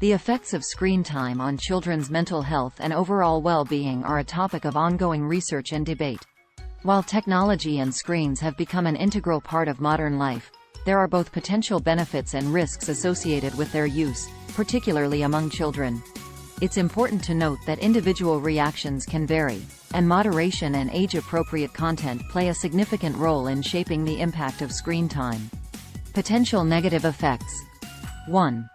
The effects of screen time on children's mental health and overall well-being are a topic of ongoing research and debate. While technology and screens have become an integral part of modern life, there are both potential benefits and risks associated with their use, particularly among children. It's important to note that individual reactions can vary, and moderation and age-appropriate content play a significant role in shaping the impact of screen time. Potential negative effects. 1.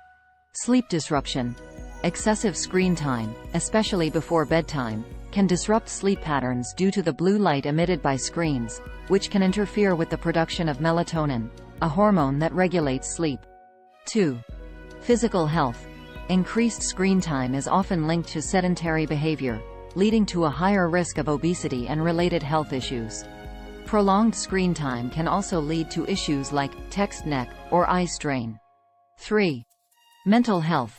Sleep disruption. Excessive screen time, especially before bedtime, can disrupt sleep patterns due to the blue light emitted by screens, which can interfere with the production of melatonin, a hormone that regulates sleep. 2. Physical health. Increased screen time is often linked to sedentary behavior, leading to a higher risk of obesity and related health issues. Prolonged screen time can also lead to issues like text neck or eye strain. 3. Mental health.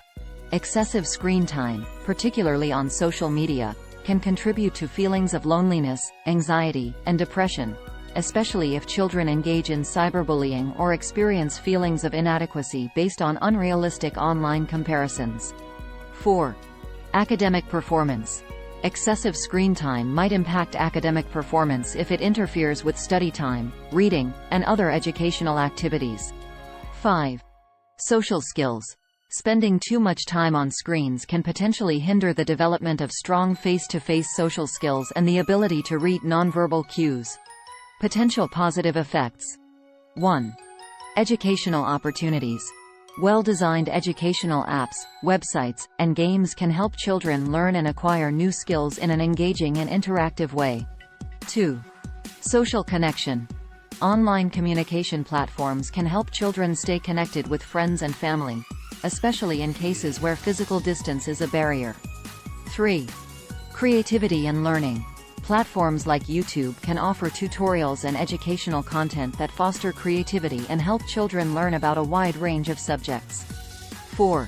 Excessive screen time, particularly on social media, can contribute to feelings of loneliness, anxiety, and depression, especially if children engage in cyberbullying or experience feelings of inadequacy based on unrealistic online comparisons. 4. Academic performance. Excessive screen time might impact academic performance if it interferes with study time, reading, and other educational activities. 5. Social skills. Spending too much time on screens can potentially hinder the development of strong face-to-face social skills and the ability to read nonverbal cues. Potential positive effects. 1. Educational opportunities. Well-designed educational apps, websites, and games can help children learn and acquire new skills in an engaging and interactive way. 2. Social connection. Online communication platforms can help children stay connected with friends and family, especially in cases where physical distance is a barrier. 3. Creativity and learning. Platforms like YouTube can offer tutorials and educational content that foster creativity and help children learn about a wide range of subjects. 4.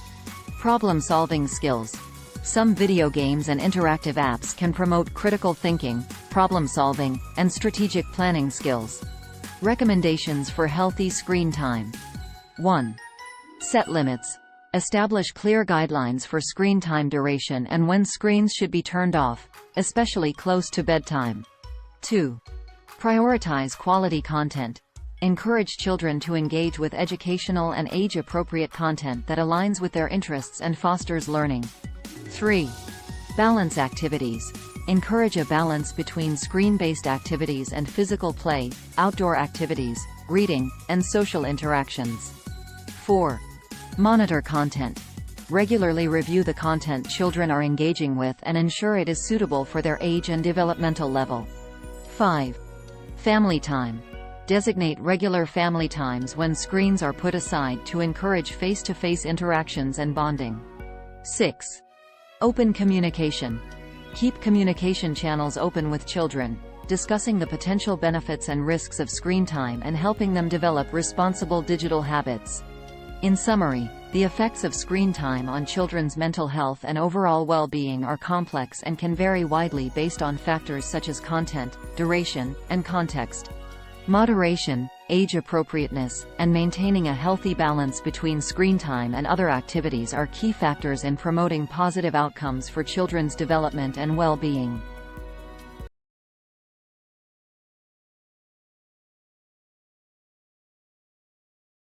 Problem-solving skills. Some video games and interactive apps can promote critical thinking, problem-solving, and strategic planning skills. Recommendations for healthy screen time. 1. Set limits. Establish clear guidelines for screen time duration and when screens should be turned off, especially close to bedtime. 2. Prioritize quality content. Encourage children to engage with educational and age-appropriate content that aligns with their interests and fosters learning. 3. Balance activities. Encourage a balance between screen-based activities and physical play, outdoor activities, reading, and social interactions. 4. Monitor content. Regularly review the content children are engaging with and ensure it is suitable for their age and developmental level. 5. Family time. Designate regular family times when screens are put aside to encourage face-to-face interactions and bonding. 6. Open communication. Keep communication channels open with children, discussing the potential benefits and risks of screen time and helping them develop responsible digital habits. In summary, the effects of screen time on children's mental health and overall well-being are complex and can vary widely based on factors such as content, duration, and context. Moderation, age appropriateness, and maintaining a healthy balance between screen time and other activities are key factors in promoting positive outcomes for children's development and well-being.